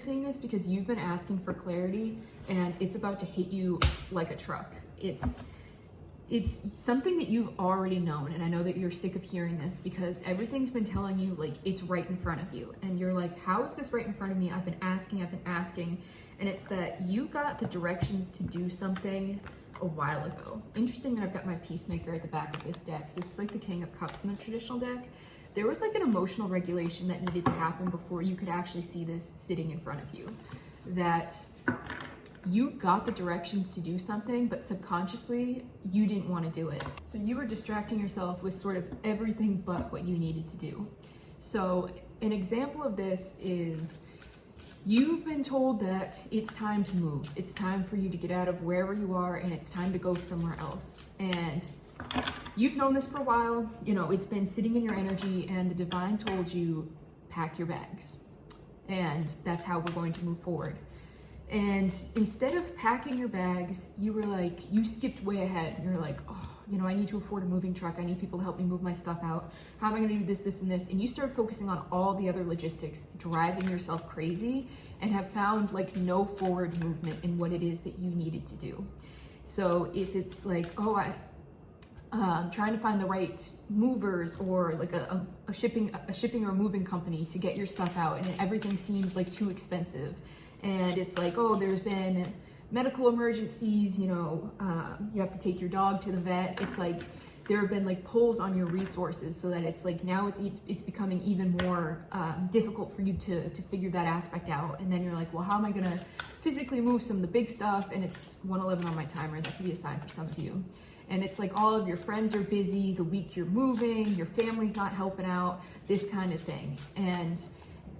seeing this because you've been asking for clarity and it's about to hit you like a truck. It's something that you've already known, and I know that you're sick of hearing this because everything's been telling you like it's right in front of you, and you're like, how is this right in front of me? I've been asking, and it's that you got the directions to do something a while ago. Interesting that I've got my Peacemaker at the back of this deck. This is like the King of Cups in the traditional deck. There was like an emotional regulation that needed to happen before you could actually see this sitting in front of you. That you got the directions to do something, but subconsciously you didn't want to do it. So you were distracting yourself with sort of everything but what you needed to do. So an example of this is you've been told that it's time to move. It's time for you to get out of wherever you are and it's time to go somewhere else. And you've known this for a while, you know, it's been sitting in your energy, and the divine told you, pack your bags. And that's how we're going to move forward. And instead of packing your bags, you were like, you skipped way ahead. You're like, oh, you know, I need to afford a moving truck. I need people to help me move my stuff out. How am I gonna do this, this, and this? And you start focusing on all the other logistics, driving yourself crazy, and have found like no forward movement in what it is that you needed to do. So if it's like, oh, I'm trying to find the right movers, or like a shipping or moving company to get your stuff out, and everything seems like too expensive. And it's like, oh, there's been medical emergencies, you know, you have to take your dog to the vet. It's like there have been like pulls on your resources, so that it's like now it's becoming even more difficult for you to figure that aspect out. And then you're like, well, how am I gonna physically move some of the big stuff? And it's 1:11 on my timer. That could be a sign for some of you. And it's like all of your friends are busy the week you're moving, your family's not helping out, this kind of thing. And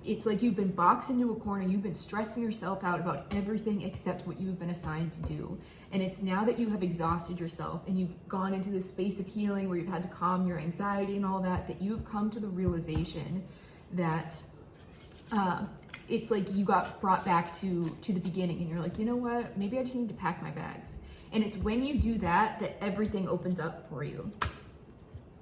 it's like you've been boxed into a corner, you've been stressing yourself out about everything except what you've been assigned to do. And it's now that you have exhausted yourself and you've gone into this space of healing where you've had to calm your anxiety and all that, that you've come to the realization that it's like you got brought back to the beginning, and you're like, you know what, maybe I just need to pack my bags. And it's when you do that that everything opens up for you.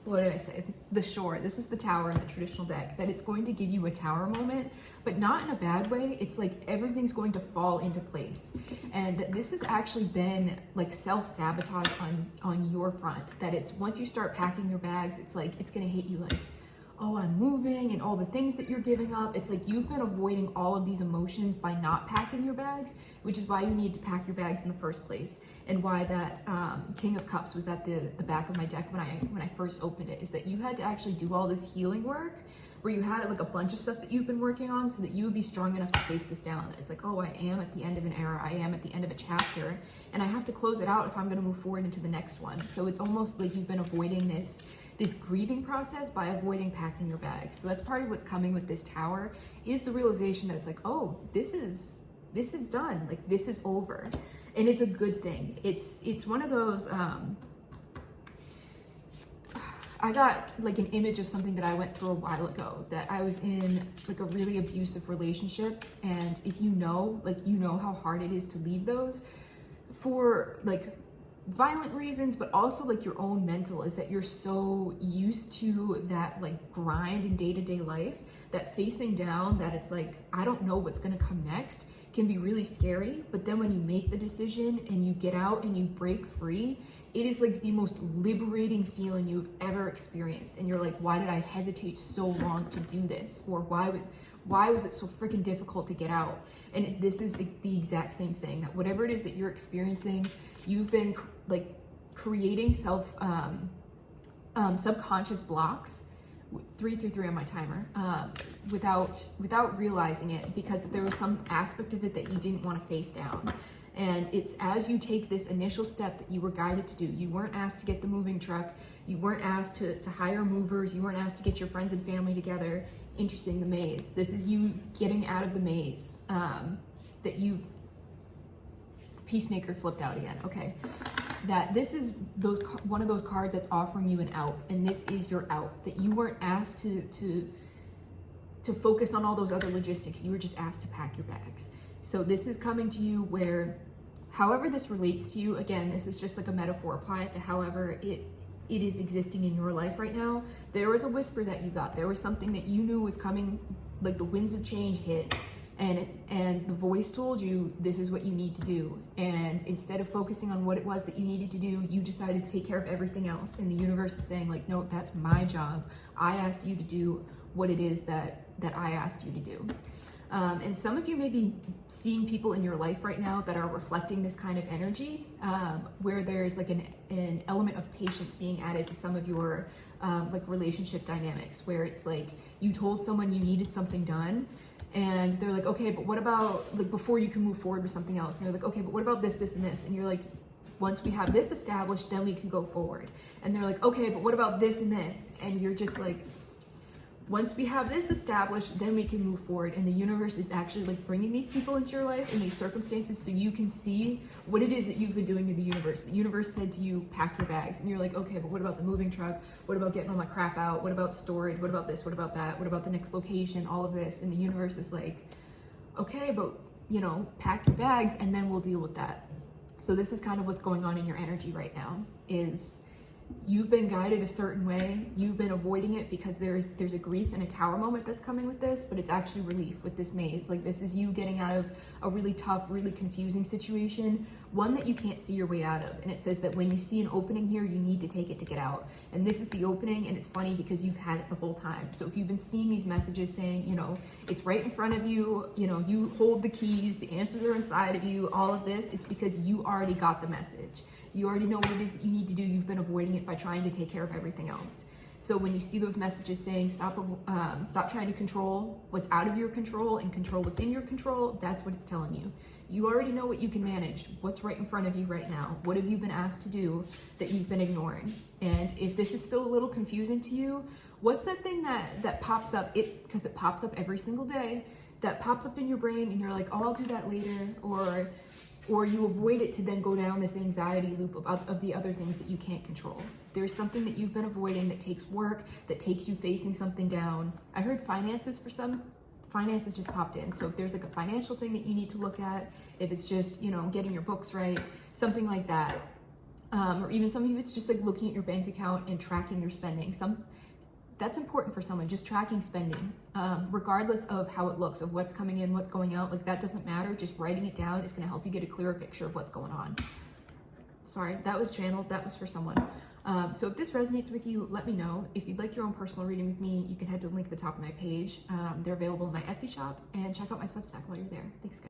What did I say? The Shore. This is the Tower in the traditional deck, that it's going to give you a tower moment, but not in a bad way. It's like everything's going to fall into place. And this has actually been like self-sabotage on your front, that it's once you start packing your bags, it's like it's going to hit you like, oh, I'm moving, and all the things that you're giving up. It's like you've been avoiding all of these emotions by not packing your bags, which is why you need to pack your bags in the first place, and why that King of Cups was at the back of my deck when I first opened it, is that you had to actually do all this healing work where you had like a bunch of stuff that you've been working on so that you would be strong enough to face this down. It's like, oh, I am at the end of an era, I am at the end of a chapter, and I have to close it out if I'm going to move forward into the next one. So it's almost like you've been avoiding this grieving process by avoiding packing your bags. So that's part of what's coming with this Tower, is the realization that it's like, oh, this is done, like this is over. And it's a good thing. It's one of those I got like an image of something that I went through a while ago, that I was in like a really abusive relationship, and if you know, like, you know how hard it is to leave those for like violent reasons, but also like your own mental, is that you're so used to that like grind in day-to-day life, that facing down that it's like, I don't know what's going to come next, can be really scary. But then when you make the decision and you get out and you break free, it is like the most liberating feeling you've ever experienced. And you're like, why did I hesitate so long to do this? Or why was it so freaking difficult to get out? And this is the exact same thing, that whatever it is that you're experiencing, you've been like creating subconscious blocks, 333 on my timer, without realizing it, because there was some aspect of it that you didn't want to face down. And it's as you take this initial step that you were guided to do. You weren't asked to get the moving truck. You weren't asked to hire movers. You weren't asked to get your friends and family together. Interesting, the maze. This is you getting out of the maze that you... Peacemaker flipped out again. Okay. That this is one of those cards that's offering you an out, and this is your out. That you weren't asked to focus on all those other logistics. You were just asked to pack your bags. So this is coming to you where, however this relates to you, again, this is just like a metaphor. Apply it to however it is existing in your life right now. There was a whisper that you got. There was something that you knew was coming, like the winds of change hit, and the voice told you this is what you need to do, and instead of focusing on what it was that you needed to do, you decided to take care of everything else, and the universe is saying like, no, that's my job. I asked you to do what it is that I asked you to do. And some of you may be seeing people in your life right now that are reflecting this kind of energy, where there's like an element of patience being added to some of your like relationship dynamics, where it's like you told someone you needed something done, and they're like, okay, but what about, like, before you can move forward with something else, and they're like, okay, but what about this, this, and this, and you're like, once we have this established, then we can go forward. And they're like, okay, but what about this and this, and you're just like, once we have this established, then we can move forward. And the universe is actually like bringing these people into your life in these circumstances so you can see what it is that you've been doing to the universe. The universe said to you, pack your bags. And you're like, okay, but what about the moving truck? What about getting all my crap out? What about storage? What about this? What about that? What about the next location? All of this. And the universe is like, okay, but you know, pack your bags and then we'll deal with that. So this is kind of what's going on in your energy right now, is you've been guided a certain way. You've been avoiding it because there's a grief and a tower moment that's coming with this, but it's actually relief with this maze. Like, this is you getting out of a really tough, really confusing situation, one that you can't see your way out of. And it says that when you see an opening here, you need to take it to get out. And this is the opening, and it's funny because you've had it the whole time. So if you've been seeing these messages saying, you know, it's right in front of you, you know, you hold the keys, the answers are inside of you, all of this, it's because you already got the message. You already know what it is that you need to do. You've been avoiding it by trying to take care of everything else. So when you see those messages saying stop trying to control what's out of your control and control what's in your control, that's what it's telling you. You already know what you can manage, what's right in front of you right now. What have you been asked to do that you've been ignoring? And if this is still a little confusing to you, what's that thing that pops up, because it pops up every single day, that pops up in your brain and you're like, oh, I'll do that later, or you avoid it to then go down this anxiety loop of the other things that you can't control. There's something that you've been avoiding that takes work, that takes you facing something down. I heard finances for some. Finances just popped in. So if there's like a financial thing that you need to look at, if it's just, you know, getting your books right, something like that. Or even some of you, it's just like looking at your bank account and tracking your spending. That's important for someone, just tracking spending, regardless of how it looks, of what's coming in, what's going out. Like, that doesn't matter. Just writing it down is going to help you get a clearer picture of what's going on. Sorry, that was channeled. That was for someone. So if this resonates with you, let me know. If you'd like your own personal reading with me, you can head to the link at the top of my page. They're available in my Etsy shop, and check out my Substack while you're there. Thanks, guys.